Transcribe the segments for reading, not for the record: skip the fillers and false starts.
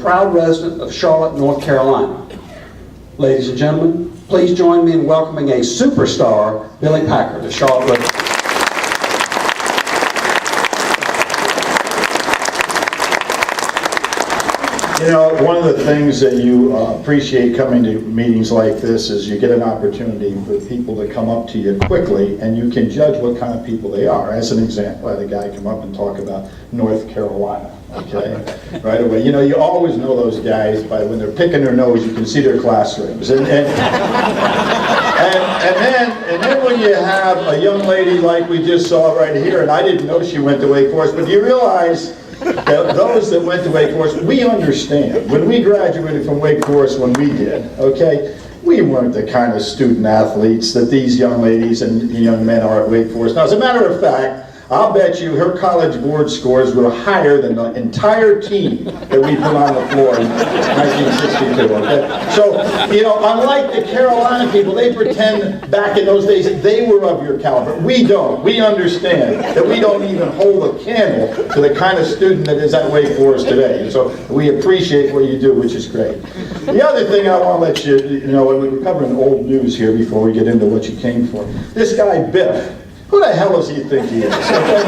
proud resident of Charlotte, North Carolina. Ladies and gentlemen, please join me in welcoming a superstar, Billy Packer, to Charlotte Rotary. You know, one of the things that you appreciate coming to meetings like this is you get an opportunity for people to come up to you quickly, and you can judge what kind of people they are. As an example, I had a guy come up and talk about North Carolina, okay, right away. You know, you always know those guys by when they're picking their nose, you can see their classrooms. And then when you have a young lady like we just saw right here, and I didn't know she went to Wake Forest, but you realize that those that went to Wake Forest, we understand. When we graduated from Wake Forest, when we did, okay, we weren't the kind of student athletes that these young ladies and young men are at Wake Forest. Now, as a matter of fact, I'll bet you her college board scores were higher than the entire team that we put on the floor in 1962, okay? So, you know, unlike the Carolina people, they pretend back in those days they were of your caliber. We don't. We understand that we don't even hold a candle to the kind of student that is at Wake Forest today. And so we appreciate what you do, which is great. The other thing I want to let you know, and we're covering old news here before we get into what you came for. This guy, Biff, who the hell does he think he is? Okay?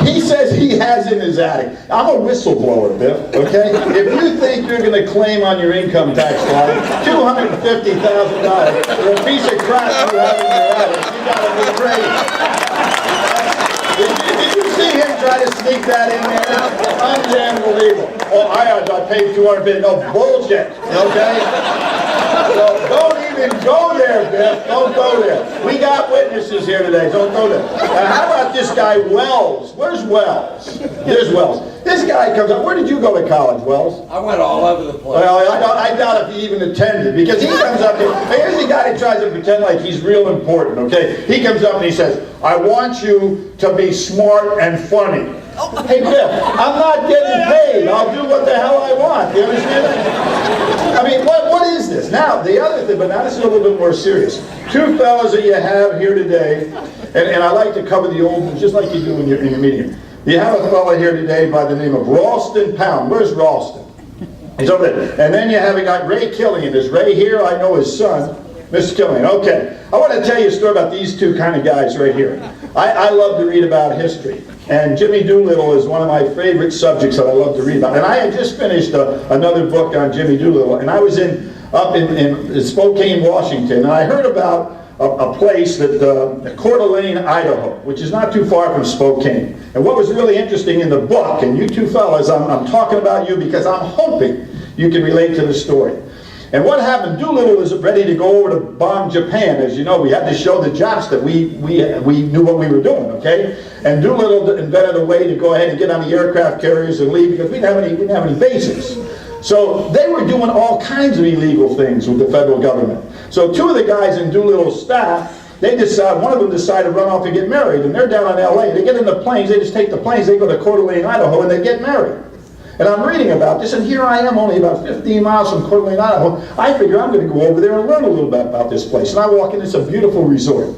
He says he has in his attic. I'm a whistleblower, Biff, okay? If you think you're going to claim on your income tax line $250,000 for a piece of crap you have in your attic, you got to be crazy. Did you see him try to sneak that in there? Unbelievable. Oh, I paid $250. No, bullshit, okay? So don't even go there, Biff. Don't go there. We got witnesses here today. Don't go there. Now, how about this guy, Wells? Where's Wells? There's Wells. This guy comes up. Where did you go to college, Wells? I went all over the place. Well, I doubt if he even attended, because he comes up here. Here's the guy that tries to pretend like he's real important, okay? He comes up and he says, I want you to be smart and funny. Hey, Biff, I'm not getting paid. I'll do what the hell I want. You understand that? I mean, what is this? Now, the other thing, but now this is a little bit more serious. Two fellas that you have here today, and I like to cover the old ones just like you do in your meeting. You have a fellow here today by the name of Ralston Pound. Where's Ralston? He's over there. And then you have a guy, Ray Killian. Is Ray here? I know his son, Mr. Killian. Okay. I want to tell you a story about these two kind of guys right here. I love to read about history. And Jimmy Doolittle is one of my favorite subjects that I love to read about. And I had just finished another book on Jimmy Doolittle. And I was up in Spokane, Washington. And I heard about a place that Coeur d'Alene, Idaho, which is not too far from Spokane. And what was really interesting in the book, and you two fellas, I'm talking about you because I'm hoping you can relate to the story. And what happened, Doolittle was ready to go over to bomb Japan. As you know, we had to show the Japs that we knew what we were doing, okay? And Doolittle invented a way to go ahead and get on the aircraft carriers and leave because we didn't have any bases. So they were doing all kinds of illegal things with the federal government. So two of the guys in Doolittle's staff, one of them decided to run off and get married, and they're down in LA. They get in the planes, they just take the planes, they go to Coeur d'Alene, Idaho, and they get married. And I'm reading about this, and here I am only about 15 miles from Coeur d'Alene, Idaho. I figure I'm going to go over there and learn a little bit about this place. And I walk in, it's a beautiful resort.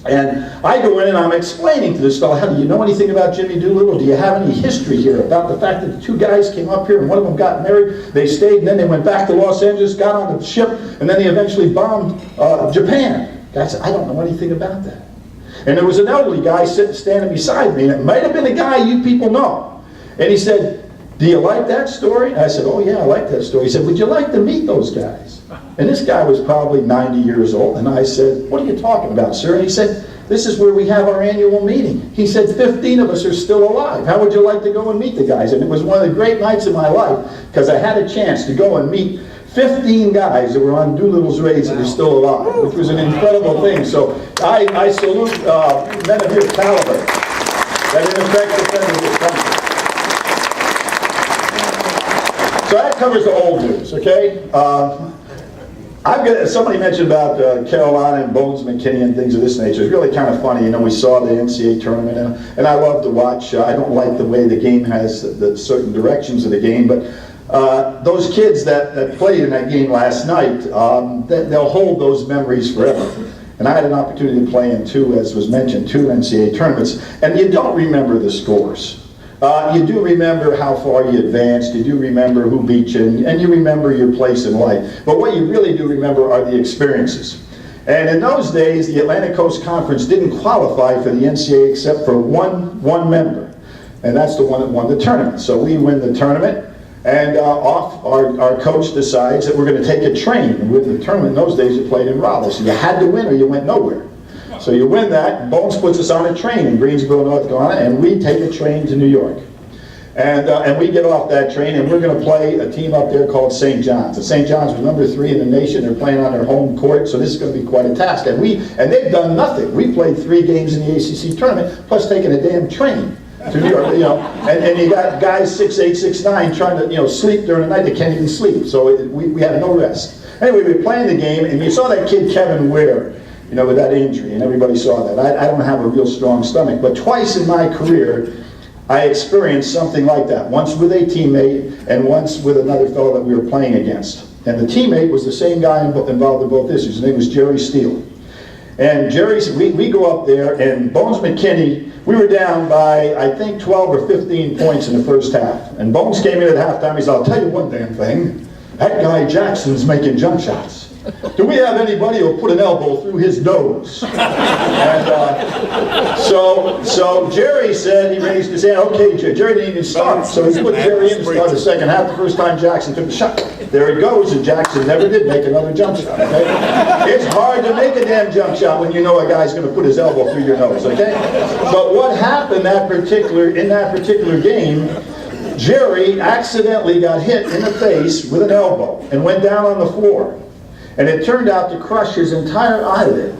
And I go in and I'm explaining to this fellow, how do you know anything about Jimmy Doolittle? Do you have any history here about the fact that the two guys came up here and one of them got married, they stayed, and then they went back to Los Angeles, got on the ship, and then they eventually bombed Japan. Guy said, I don't know anything about that. And there was an elderly guy standing beside me, and it might have been a guy you people know. And he said, do you like that story? I said, oh yeah, I like that story. He said, would you like to meet those guys? And this guy was probably 90 years old. And I said, what are you talking about, sir? And he said, this is where we have our annual meeting. He said, 15 of us are still alive. How would you like to go and meet the guys? And it was one of the great nights of my life because I had a chance to go and meet 15 guys that were on Doolittle's raids that are still alive, which was an incredible thing. So I salute men of your caliber that in effect defended this country. So that covers the old news, okay? Somebody mentioned about Carolina and Bones McKinney and things of this nature. It's really kind of funny. You know, we saw the NCAA tournament, and I love to watch. I don't like the way the game has the certain directions of the game, but those kids that played in that game last night, they'll hold those memories forever. And I had an opportunity to play in two, as was mentioned, two NCAA tournaments, and you don't remember the scores. You do remember how far you advanced, you do remember who beat you, and you remember your place in life. But what you really do remember are the experiences. And in those days, the Atlantic Coast Conference didn't qualify for the NCAA except for one member. And that's the one that won the tournament. So we win the tournament, and our coach decides that we're going to take a train. With the tournament in those days, you played in Raleigh. So you had to win or you went nowhere. So you win that, and Bones puts us on a train in Greensboro, North Carolina, and we take a train to New York. And we get off that train, and we're going to play a team up there called St. John's. And St. John's was number 3 in the nation. They're playing on their home court, so this is going to be quite a task. And they've done nothing. We played 3 games in the ACC tournament, plus taking a damn train to New York. And you got guys 6'8", 6'9", trying to sleep during the night. They can't even sleep. So we had no rest. Anyway, we were playing the game, and you saw that kid Kevin Ware, with that injury, and everybody saw that. I don't have a real strong stomach, but twice in my career, I experienced something like that. Once with a teammate, and once with another fellow that we were playing against. And the teammate was the same guy involved in both issues. His name was Jerry Steele. And Jerry, we go up there, and Bones McKinney, we were down by, I think, 12 or 15 points in the first half. And Bones came in at halftime, he said, "I'll tell you one damn thing, that guy Jackson's making jump shots. Do we have anybody who'll put an elbow through his nose?" And so Jerry said, he raised his hand, okay, Jerry didn't even start. So he put Jerry in to start the second half. The first time Jackson took the shot, there it goes, and Jackson never did make another jump shot, okay? It's hard to make a damn jump shot when you know a guy's going to put his elbow through your nose, okay? But what happened in that particular game, Jerry accidentally got hit in the face with an elbow and went down on the floor. And it turned out to crush his entire eyelid.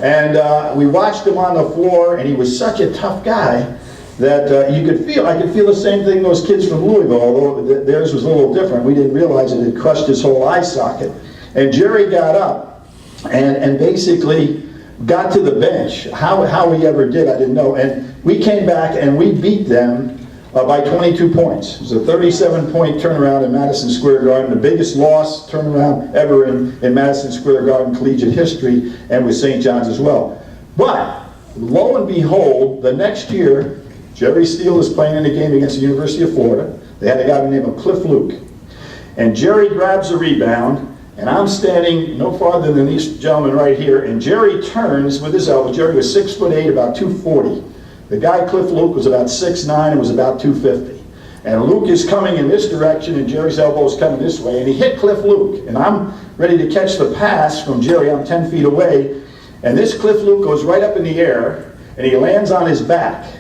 And we watched him on the floor, and he was such a tough guy that I could feel the same thing those kids from Louisville, although theirs was a little different. We didn't realize it had crushed his whole eye socket. And Jerry got up and basically got to the bench. How he ever did, I didn't know. And we came back and we beat them by 22 points. It was a 37-point turnaround in Madison Square Garden, the biggest loss turnaround ever in Madison Square Garden collegiate history, and with St. John's as well. But lo and behold, the next year, Jerry Steele is playing in a game against the University of Florida. They had a guy named Cliff Luke. And Jerry grabs a rebound, and I'm standing no farther than this gentleman right here, and Jerry turns with his elbow. Jerry was 6'8", about 240. The guy, Cliff Luke, was about 6'9", and was about 250. And Luke is coming in this direction, and Jerry's elbow is coming this way, and he hit Cliff Luke. And I'm ready to catch the pass from Jerry. I'm 10 feet away, and this Cliff Luke goes right up in the air, and he lands on his back.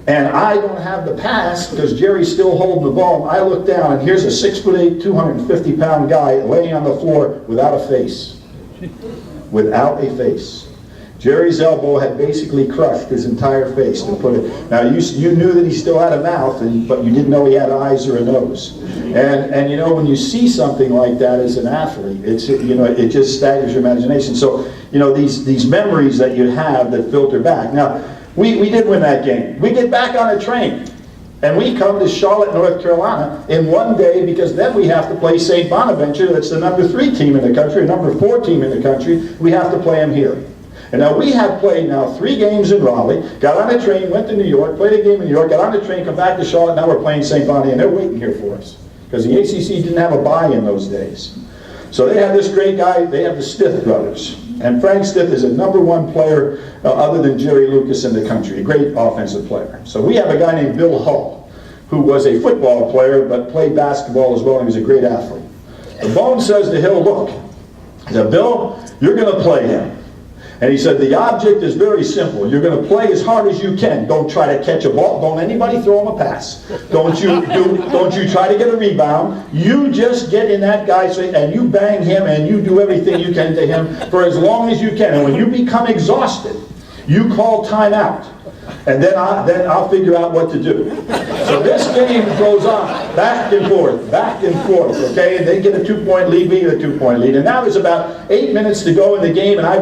And I don't have the pass because Jerry's still holding the ball. I look down, and here's a 6'8", 250-pound guy laying on the floor without a face. Without a face. Jerry's elbow had basically crushed his entire face, to put it. Now you knew that he still had a mouth, but you didn't know he had eyes or a nose. And when you see something like that as an athlete, it just staggers your imagination. So these memories that you have that filter back. Now we did win that game. We get back on a train, and we come to Charlotte, North Carolina in one day, because then we have to play St. Bonaventure. That's the number 3 team in the country, the number 4 team in the country. We have to play them here. And now we have played 3 games in Raleigh, got on a train, went to New York, played a game in New York, got on a train, come back to Charlotte, now we're playing St. Bonnie, and they're waiting here for us. Because the ACC didn't have a bye in those days. So they have this great guy, they have the Stith brothers. And Frank Stith is a number 1 player other than Jerry Lucas in the country, a great offensive player. So we have a guy named Bill Hull, who was a football player, but played basketball as well, and he was a great athlete. The Bone says to Hill, look, he said, Bill, you're going to play him. And he said, the object is very simple. You're going to play as hard as you can. Don't try to catch a ball. Don't anybody throw him a pass. Don't you try to get a rebound. You just get in that guy's face and you bang him and you do everything you can to him for as long as you can. And when you become exhausted, you call timeout. And then I'll figure out what to do. So this game goes on, back and forth, okay? And they get a 2-point lead, we get a 2-point lead. And now there's about 8 minutes to go in the game, and I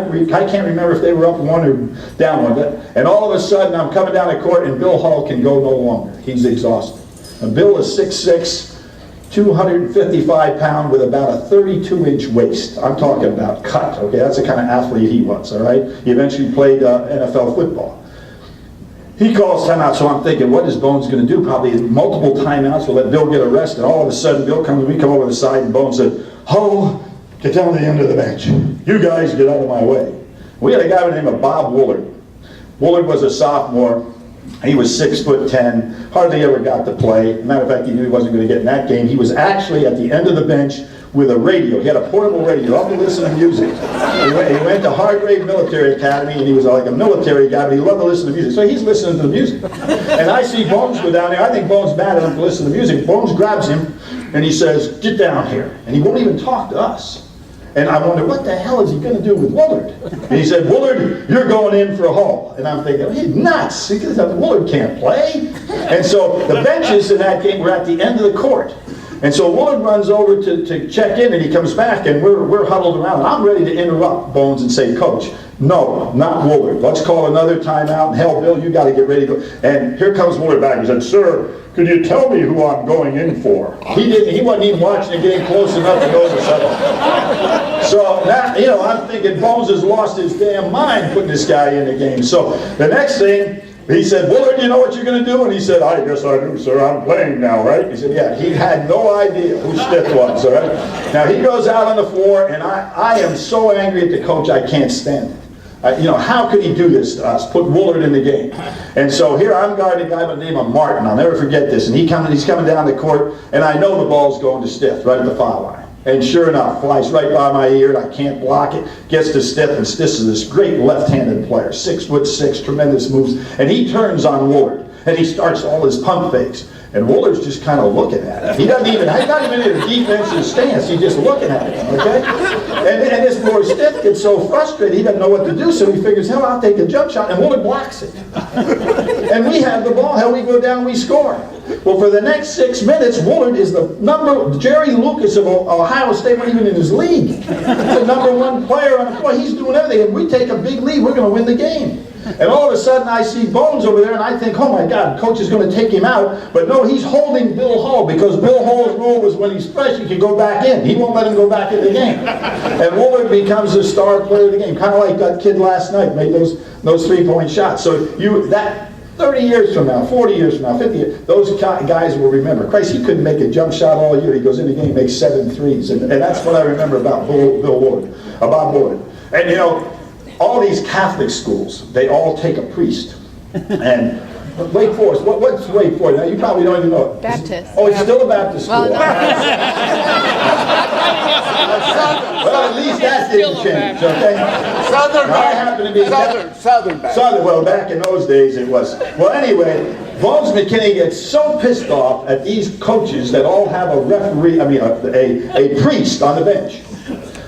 can't remember if they were up 1 or down 1. And all of a sudden, I'm coming down the court, and Bill Hull can go no longer. He's exhausted. And Bill is 6'6", 255-pound with about a 32-inch waist. I'm talking about cut, okay? That's the kind of athlete he was, all right? He eventually played NFL football. he calls timeout, so I'm thinking, what is Bones going to do? Probably multiple timeouts will let Bill get arrested. All of a sudden, Bill comes, we come over the side, and Bones said, "Ho, get down to the end of the bench. You guys get out of my way." We had a guy by the name of Bob Woolard. Woolard was a sophomore. He was 6'10", hardly ever got to play. Matter of fact, he knew he wasn't going to get in that game. He was actually at the end of the bench with a radio. He had a portable radio up to listen to music. He went to Hargrave Military Academy, and he was like a military guy, but he loved to listen to music. So he's listening to the music. And I see Bones go down there. I think Bones mad at him to listen to music. Bones grabs him, and he says, "Get down here." And he won't even talk to us. And I wonder, what the hell is he going to do with Woolard? And he said, "Woolard, you're going in for a haul." And I'm thinking, he's nuts. Woolard can't play. And so the benches in that game were at the end of the court. And so Woolard runs over to check in, and he comes back, and we're huddled around. And I'm ready to interrupt Bones and say, "Coach, no, not Woolard. Let's call another timeout. And hell, Bill, you got to get ready to go." And here comes Woolard back. He said, "Sir, could you tell me who I'm going in for?" He wasn't even watching the game close enough to know the settle. So now, you know, I'm thinking Bones has lost his damn mind putting this guy in the game. So the next thing, he said, "Woolard, you know what you're going to do?" And he said, "I guess I do, sir. I'm playing now, right?" He said, yeah. He had no idea who Stiff was, all right? Now he goes out on the floor, and I am so angry at the coach, I can't stand it. You know, how could he do this to us? Put Woolard in the game. And so here I'm guarding a guy by the name of Martin. I'll never forget this. And he's coming down the court, and I know the ball's going to Stiff right at the foul line. And sure enough, flies right by my ear, and I can't block it. Gets to Stiff, and Stiff is this great left-handed player, 6'6", tremendous moves. And he turns on Woolard, and he starts all his pump fakes. And Woolard's just kind of looking at him. He's not even in a defensive stance. He's just looking at him, okay? And this boy Stiff gets so frustrated, he doesn't know what to do, so he figures, hell, I'll take a jump shot, and Woolard blocks it. And we have the ball. Hell, we go down, we score. Well, for the next 6 minutes, Woolard is Jerry Lucas of Ohio State, wasn't even in his league. He's the #1 player on the floor. He's doing everything, and we take a big lead, we're going to win the game. And all of a sudden I see Bones over there, and I think, oh my God, coach is going to take him out. But no, he's holding Bill Hall, because Bill Hall's rule was when he's fresh, he can go back in. He won't let him go back in the game. And Woolard becomes the star player of the game, kind of like that kid last night, made those 3-point shots. So 30 years from now, 40 years from now, 50 years, those guys will remember. Christ, he couldn't make a jump shot all year. He goes in the game, makes 7 threes. And that's what I remember about Bill Woolard, about Woolard. And you know, all these Catholic schools, they all take a priest. And Wake Forest, what's Wake Forest? Now, you probably don't even know it. Baptist. Oh, it's still a Baptist school. Well, Well, at least that didn't change, okay? Southern Now, I happen to be Southern Baptist. Well, back in those days it was. Well, anyway, Bones McKinney gets so pissed off at these coaches that all have a referee, a priest on the bench.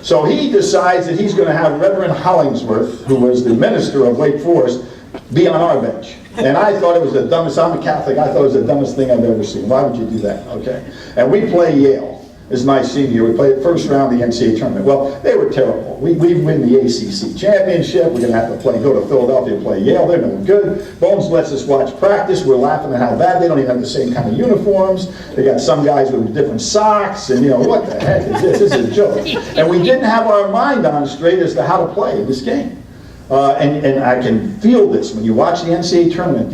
So he decides that he's going to have Reverend Hollingsworth, who was the minister of Wake Forest, be on our bench. And I thought it was the dumbest, I'm a Catholic, I thought it was the dumbest thing I've ever seen. Why would you do that? Okay. And we play Yale. This is my senior year. We played the first round of the NCAA tournament. Well, they were terrible. We win the ACC championship. We're going to have to go to Philadelphia to play Yale. They're no good. Bones lets us watch practice. We're laughing at how bad they don't even have the same kind of uniforms. They got some guys with different socks, and you know, what the heck is this? This is a joke. And we didn't have our mind on straight as to how to play in this game. And I can feel this when you watch the NCAA tournament.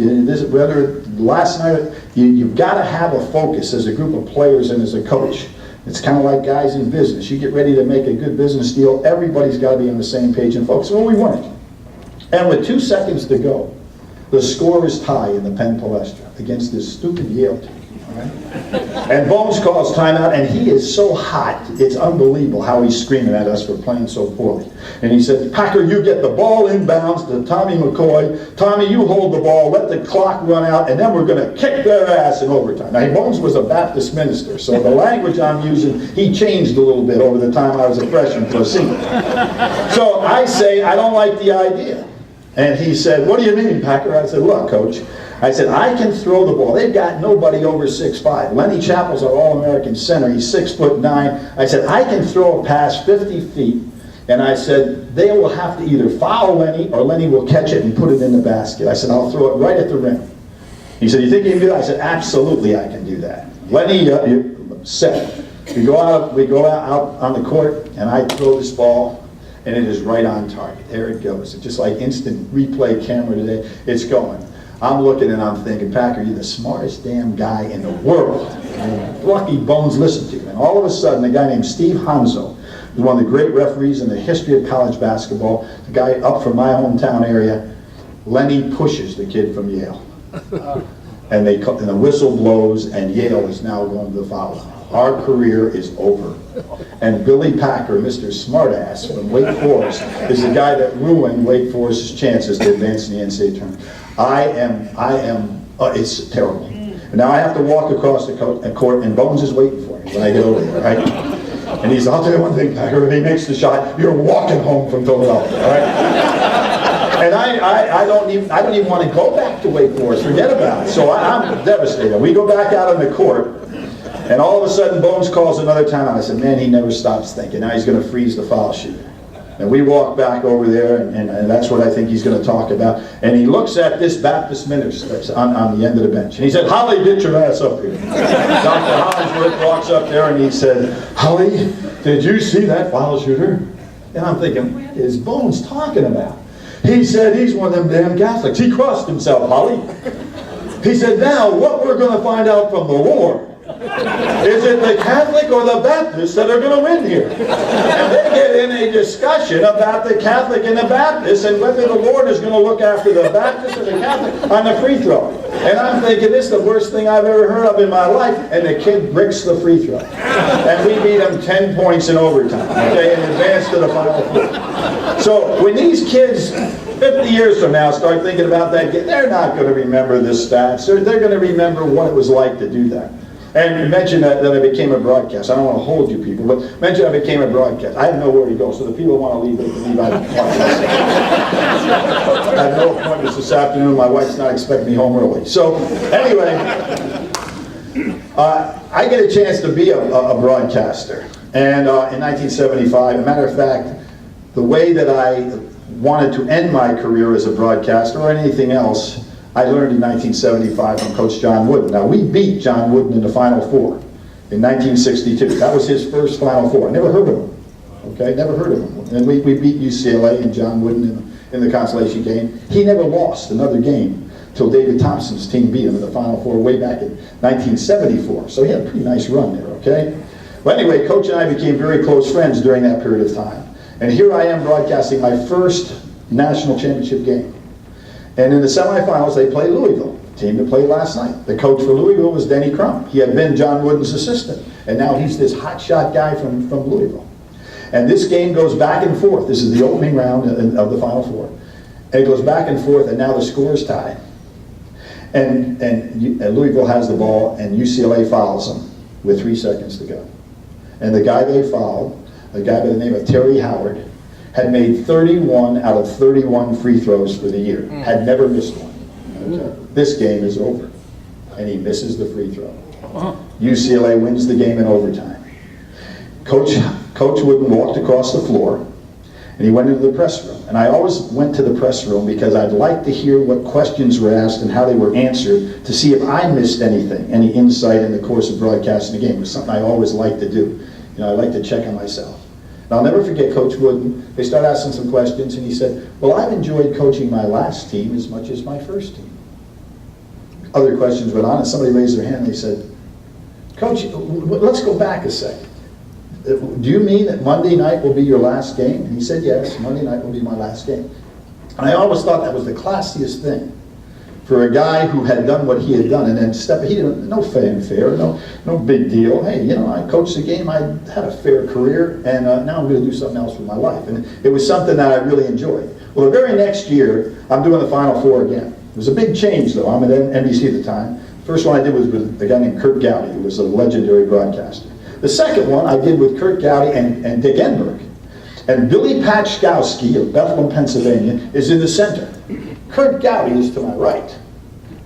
Whether last night, you've got to have a focus as a group of players and as a coach. It's kind of like guys in business. You get ready to make a good business deal, everybody's got to be on the same page and focus. Well, we weren't. And with 2 seconds to go, the score is tie in the Penn Palestra against this stupid Yale team. Right? And Bones calls timeout, and he is so hot, it's unbelievable how he's screaming at us for playing so poorly. And he said, "Packer, you get the ball inbounds to Tommy McCoy. Tommy, you hold the ball, let the clock run out, and then we're going to kick their ass in overtime." Now, Bones was a Baptist minister, so the language I'm using, he changed a little bit over the time I was a freshman to a senior. So I say, I don't like the idea. And he said, "What do you mean, Packer?" I said, "Look, coach," I said, "I can throw the ball. They've got nobody over 6'5". Lenny Chappell's our All-American center. He's 6'9". I said, "I can throw a pass 50 feet." And I said, "They will have to either foul Lenny or Lenny will catch it and put it in the basket." I said, "I'll throw it right at the rim." He said, "You think you can do that?" I said, "Absolutely, I can do that." Lenny set. We go out on the court, and I throw this ball, and it is right on target. There it goes. It's just like instant replay camera today. It's going. I'm looking and I'm thinking, Packer, you're the smartest damn guy in the world. And lucky Bones listened to you. And all of a sudden, a guy named Steve Hanzo, who's one of the great referees in the history of college basketball, the guy up from my hometown area, Lenny pushes the kid from Yale. And the whistle blows, and Yale is now going to the foul line. Our career is over. And Billy Packer, Mr. Smartass from Wake Forest, is the guy that ruined Wake Forest's chances to advance in the NCAA tournament. It's terrible. And now I have to walk across the court, and Bones is waiting for me when I get over there, right? And he's, I'll tell you one thing, Packer, if he makes the shot, you're walking home from Philadelphia, all right? And I don't even want to go back to Wake Forest, forget about it. So I'm devastated. We go back out on the court, and all of a sudden Bones calls another timeout. I said, man, he never stops thinking. Now he's going to freeze the foul shooter. And we walk back over there, and that's what I think he's going to talk about. And he looks at this Baptist minister that's on the end of the bench. And he said, Holly, get your ass up here. Dr. Hollingsworth walks up there and he said, Holly, did you see that foul shooter? And I'm thinking, what is Bones talking about? He said, he's one of them damn Catholics. He crossed himself, Holly. He said, now what we're going to find out from the Lord, is it the Catholic or the Baptist that are going to win here? And they get in a discussion about the Catholic and the Baptist and whether the Lord is going to look after the Baptist or the Catholic on the free throw. And I'm thinking, this is the worst thing I've ever heard of in my life. And the kid bricks the free throw. And we beat him 10 points in overtime, okay, and advance to the Final Four. So when these kids 50 years from now start thinking about that, they're not going to remember the stats. They're going to remember what it was like to do that. And mention that I became a broadcaster. I don't want to hold you people, but mention I became a broadcaster. I have nowhere to go, so the people want to leave, they can leave. I have no appointments this afternoon. My wife's not expecting me home early. So anyway, I get a chance to be a broadcaster. And in 1975, as a matter of fact, the way that I wanted to end my career as a broadcaster or anything else, I learned in 1975 from Coach John Wooden. Now, we beat John Wooden in the Final Four in 1962. That was his first Final Four. I never heard of him, okay? Never heard of him. And we beat UCLA and John Wooden in the consolation game. He never lost another game till David Thompson's team beat him in the Final Four way back in 1974. So he had a pretty nice run there, okay? Well, anyway, Coach and I became very close friends during that period of time. And here I am broadcasting my first national championship game. And in the semifinals, they played Louisville, the team that played last night. The coach for Louisville was Denny Crum. He had been John Wooden's assistant, and now he's this hotshot guy from Louisville. And this game goes back and forth. This is the opening round of the Final Four. And it goes back and forth, and now the score is tied. And Louisville has the ball, and UCLA fouls them with 3 seconds to go. And the guy they fouled, a guy by the name of Terry Howard, had made 31 out of 31 free throws for the year. Had never missed one. Okay. This game is over. And he misses the free throw. UCLA wins the game in overtime. Coach Wooden walked across the floor, and he went into the press room. And I always went to the press room because I'd like to hear what questions were asked and how they were answered to see if I missed anything, any insight in the course of broadcasting the game. It was something I always liked to do. You know, I like to check on myself. And I'll never forget Coach Wooden. They started asking some questions, and he said, well, I've enjoyed coaching my last team as much as my first team. Other questions went on, and somebody raised their hand, and they said, Coach, let's go back a second. Do you mean that Monday night will be your last game? And he said, yes, Monday night will be my last game. And I always thought that was the classiest thing for a guy who had done what he had done, and then he didn't, no fanfare, no big deal. Hey, you know, I coached the game, I had a fair career, and now I'm going to do something else with my life. And it was something that I really enjoyed. Well, the very next year, I'm doing the Final Four again. It was a big change, though. I'm at NBC at the time. First one I did was with a guy named Kurt Gowdy, who was a legendary broadcaster. The second one I did with Kurt Gowdy and Dick Enberg. And Billy Patchkowski of Bethlehem, Pennsylvania, is in the center. Kurt Gowdy is to my right.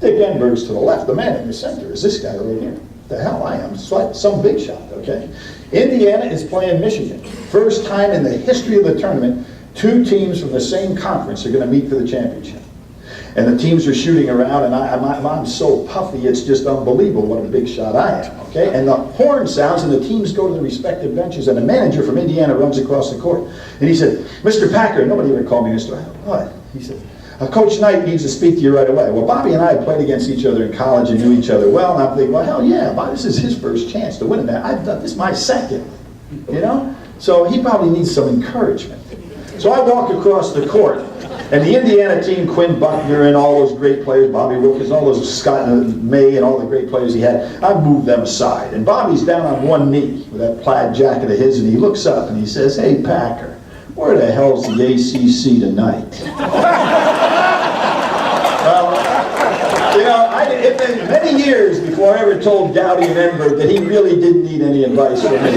Dick Enberg's to the left. The man in the center is this guy right here. The hell I am. Some big shot, okay? Indiana is playing Michigan. First time in the history of the tournament, 2 teams from the same conference are going to meet for the championship. And the teams are shooting around, and I'm so puffy, it's just unbelievable what a big shot I am, okay? And the horn sounds, and the teams go to the respective benches, and the manager from Indiana runs across the court. And he said, Mr. Packer, nobody ever called me Mr. What? He said, Coach Knight needs to speak to you right away. Well, Bobby and I had played against each other in college and knew each other well, and I'm thinking, well, hell yeah, Bobby, this is his first chance to win it. This is my second, you know? So he probably needs some encouragement. So I walk across the court, and the Indiana team, Quinn Buckner and all those great players, Bobby Wilkins, all those Scott May and all the great players he had, I moved them aside. And Bobby's down on one knee with that plaid jacket of his, and he looks up and he says, hey, Packer, where the hell's the ACC tonight? Well, you know, it been many years before I ever told Dowdy and Enberg that he really didn't need any advice from me.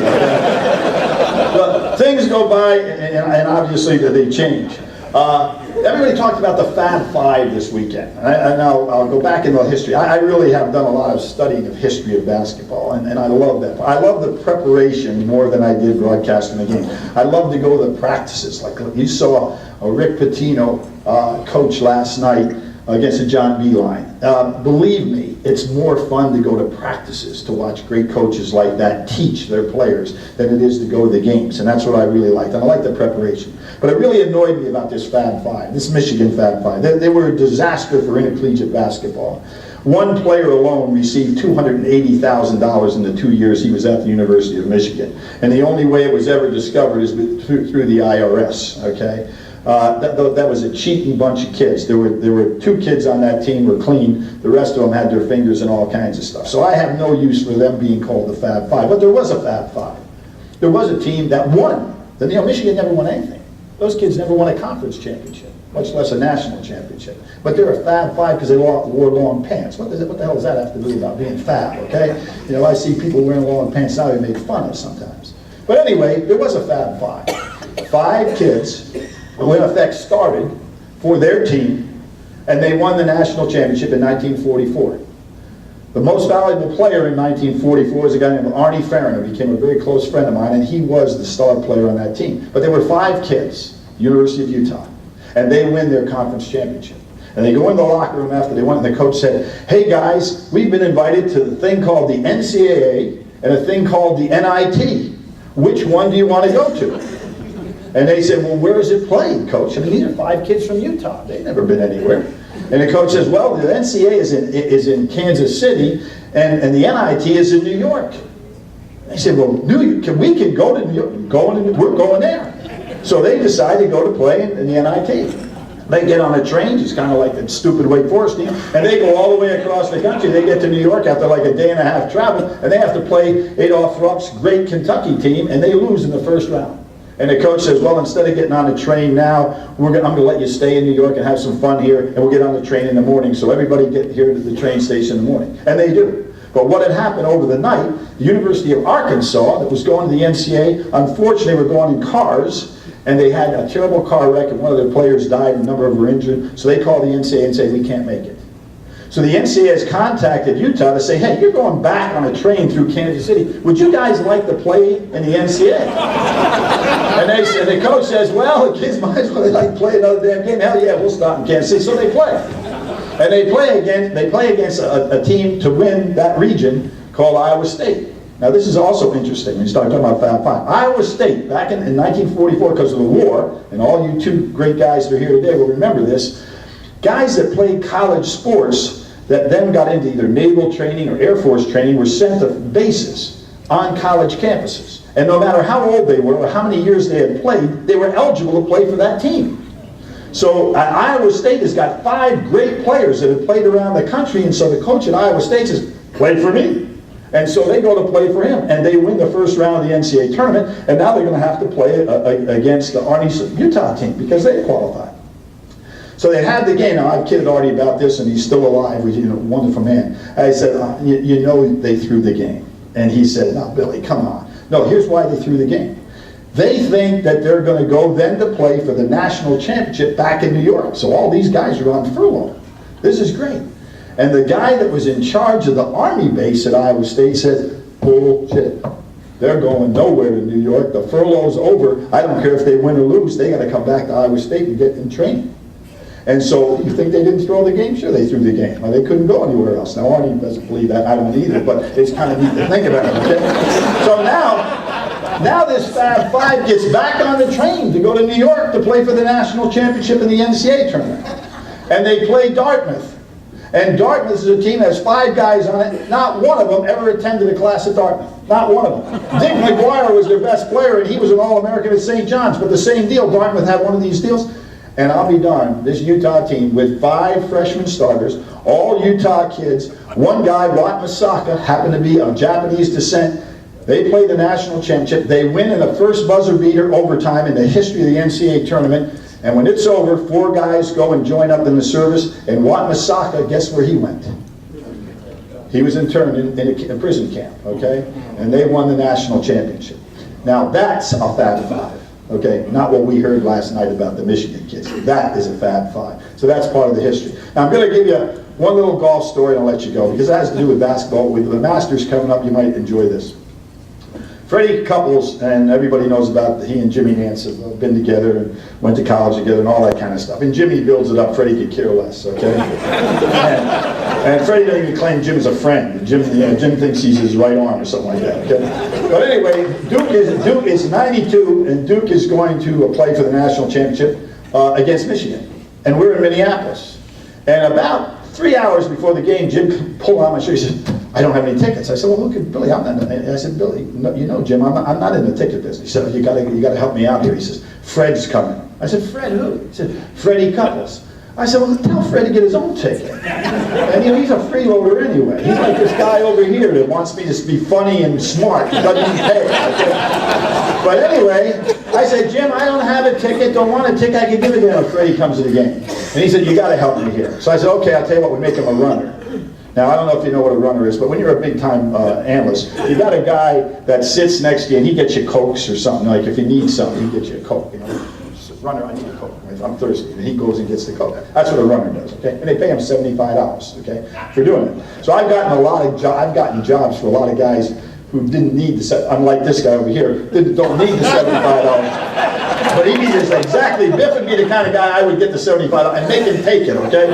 But things go by, and obviously they change. Everybody talked about the Fab Five this weekend, and I'll go back into history. I really have done a lot of studying of history of basketball, and I love that. I love the preparation more than I did broadcasting the game. I love to go to the practices. Like you saw Rick Pitino coach last night against the John B line. Believe me, it's more fun to go to practices, to watch great coaches like that teach their players than it is to go to the games, and that's what I really liked. And I like the preparation. But it really annoyed me about this Fab Five, this Michigan Fab Five. They were a disaster for intercollegiate basketball. One player alone received $280,000 in the 2 years he was at the University of Michigan. And the only way it was ever discovered is through the IRS, okay? That was a cheating bunch of kids. There were 2 kids on that team who were clean. The rest of them had their fingers in all kinds of stuff. So I have no use for them being called the Fab Five. But there was a Fab Five. There was a team that won. Then, you know, Michigan never won anything. Those kids never won a conference championship, much less a national championship. But they're a Fab Five because they wore long pants. What the hell does that have to do about being fab, okay? You know, I see people wearing long pants now they make fun of sometimes. But anyway, there was a Fab Five. 5 kids who in effect started for their team, and they won the national championship in 1944. The most valuable player in 1944 is a guy named Arnie Farron, who became a very close friend of mine, and he was the star player on that team. But there were 5 kids, University of Utah, and they win their conference championship. And they go in the locker room after they won, and the coach said, hey guys, we've been invited to the thing called the NCAA and a thing called the NIT. Which one do you want to go to? And they said, well, where is it played, coach? I mean, these are 5 kids from Utah. They've never been anywhere. And the coach says, well, the NCAA is in Kansas City, and the NIT is in New York. They said, well, we can go to New York. We're going there. So they decide to go to play in the NIT. They get on a train, it's kind of like that stupid Wake Forest team, and they go all the way across the country. They get to New York after like a day and a half travel, and they have to play Adolph Rupp's great Kentucky team, and they lose in the first round. And the coach says, well, instead of getting on the train now, I'm going to let you stay in New York and have some fun here, and we'll get on the train in the morning, so everybody get here to the train station in the morning. And they do. But what had happened over the night, the University of Arkansas, that was going to the NCAA, unfortunately were going in cars, and they had a terrible car wreck, and one of their players died, and a number of them were injured, so they called the NCAA and said, we can't make it. So the NCAA has contacted Utah to say, hey, you're going back on a train through Kansas City. Would you guys like to play in the NCAA? And the coach says, well, the kids might as well like play another damn game. Hell yeah, we'll start in Kansas City. So they play. And they play against a team to win that region called Iowa State. Now this is also interesting when you start talking about Fab Five. Iowa State, back in 1944, because of the war, and all you 2 great guys that are here today will remember this, guys that played college sports that then got into either naval training or Air Force training were sent to bases on college campuses. And no matter how old they were or how many years they had played, they were eligible to play for that team. So Iowa State has got 5 great players that have played around the country, and so the coach at Iowa State says, play for me. And so they go to play for him, and they win the first round of the NCAA tournament, and now they're going to have to play against the Arnie's Utah team because they qualified. So they had the game. Now I've kidded Artie about this, and he's still alive. He's a wonderful man. I said, you know they threw the game. And he said, no, Billy, come on. No, here's why they threw the game. They think that they're going to go then to play for the national championship back in New York. So all these guys are on furlough. This is great. And the guy that was in charge of the Army base at Iowa State said, bullshit. They're going nowhere to New York. The furlough's over. I don't care if they win or lose. They got to come back to Iowa State and get in training. And so you think they didn't throw the game? Sure, they threw the game. Well, they couldn't go anywhere else. Now, Arnie doesn't believe that. I don't either, but it's kind of neat to think about it, okay? So now this Fab Five gets back on the train to go to New York to play for the national championship in the NCAA tournament. and they play Dartmouth. And Dartmouth is a team that has 5 guys on it. Not one of them ever attended a class at Dartmouth. Not one of them. Dick McGuire was their best player, and he was an All-American at St. John's. But the same deal, Dartmouth had one of these deals. And I'll be darned, this Utah team with 5 freshman starters, all Utah kids. One guy, Wat Masaka, happened to be of Japanese descent. They play the national championship. They win in the first buzzer beater overtime in the history of the NCAA tournament. And when it's over, 4 guys go and join up in the service. And Wat Masaka, guess where he went? He was interned in a prison camp, okay? And they won the national championship. Now that's a Fab Five, okay? Not what we heard last night about the Michigan kids. That is a Fab Five. So that's part of the history. Now I'm going to give you one little golf story and I'll let you go, because it has to do with basketball. With the Masters coming up, you might enjoy this. Freddie Couples, and everybody knows about he and Jimmy Nance have been together and went to college together and all that kind of stuff. And Jimmy builds it up, Freddie could care less, okay? and Freddie doesn't even claim Jim is a friend. Jim thinks he's his right arm or something like that, okay? But anyway, Duke is 92, and Duke is going to play for the national championship against Michigan. And we're in Minneapolis. And about 3 hours before the game, Jim pulled out my shirt. He said, I don't have any tickets. I said, well, look at Billy. I'm not. I said, Billy, no, you know, Jim, I'm not in the ticket business. He said, you got to help me out here. He says, Fred's coming. I said, Fred who? He said, Freddie Couples. I said, well, tell Fred to get his own ticket. And you know, he's a freeloader anyway. He's like this guy over here that wants me to be funny and smart. He doesn't even pay. Okay? But anyway, I said, Jim, I don't have a ticket. Don't want a ticket. I can give it to him if Freddie comes to the game. And he said, you got to help me here. So I said, okay, I'll tell you what, we make him a runner. Now, I don't know if you know what a runner is, but when you're a big-time analyst, you got a guy that sits next to you, and he gets you Cokes or something. Like, if you need something, he gets you a Coke. You know, he says, runner, I need a Coke. I'm thirsty. And he goes and gets the Coke. That's what a runner does, okay? And they pay him $75, okay, for doing it. So I've gotten jobs for a lot of guys who didn't need unlike this guy over here, don't need the $75. But he is exactly, Biff would be the kind of guy I would get the $75 and make him take it, okay?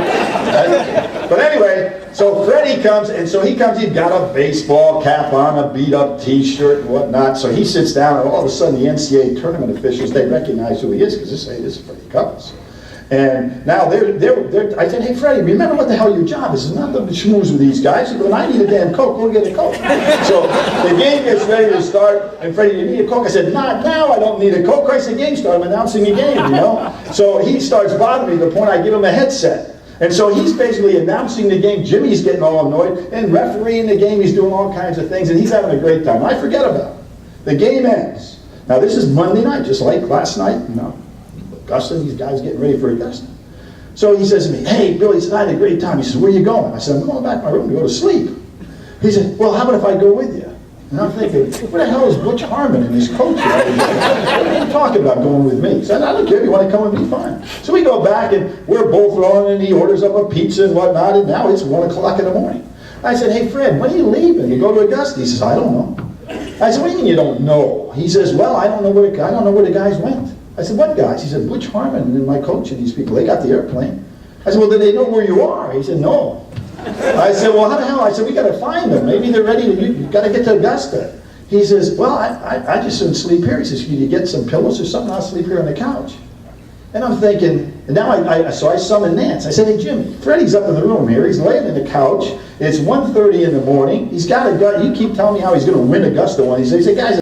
But anyway, so Freddie comes, and so he comes, he's got a baseball cap on, a beat-up t-shirt and whatnot, so he sits down, and all of a sudden the NCAA tournament officials, they recognize who he is, because this is Freddie Couples. And now I said, hey Freddie, remember what the hell your job is. It's not to schmooze with these guys. When I need a damn Coke, we'll get a Coke. So the game gets ready to start, and Freddie, you need a Coke? I said, not now, I don't need a Coke. Christ, the game started. I'm announcing the game, you know? So he starts bothering me to the point I give him a headset. And so he's basically announcing the game. Jimmy's getting all annoyed, and refereeing the game, he's doing all kinds of things, and he's having a great time. I forget about it. The game ends. Now this is Monday night, just like last night. No. Augusta, these guys getting ready for Augusta. So he says to me, hey, Billy, I had a great time. He says, where are you going? I said, I'm going back to my room to go to sleep. He said, well, how about if I go with you? And I'm thinking, what the hell is Butch Harmon and his coach? What are you talking about going with me? He said, I don't care. If you want to come with me, fine. So we go back, and we're both rolling, and he orders up a pizza and whatnot, and now it's 1 o'clock in the morning. I said, hey, Fred, when are you leaving? You go to Augusta? He says, I don't know. I said, what do you mean you don't know? He says, well, I don't know where the guys went. I said, what guys? He said, Butch Harmon and my coach and these people, they got the airplane. I said, well, do they know where you are? He said, no. I said, well, how the hell? I said, we got to find them. Maybe they're ready. You got to get to Augusta. He says, well, I just shouldn't sleep here. He says, can you get some pillows or something? I'll sleep here on the couch. And I'm thinking, and now so I summon Nance. I said, hey, Jim, Freddie's up in the room here. He's laying in the couch. It's 1:30 in the morning. He's got a gut. You keep telling me how he's going to win Augusta one. He says, guys,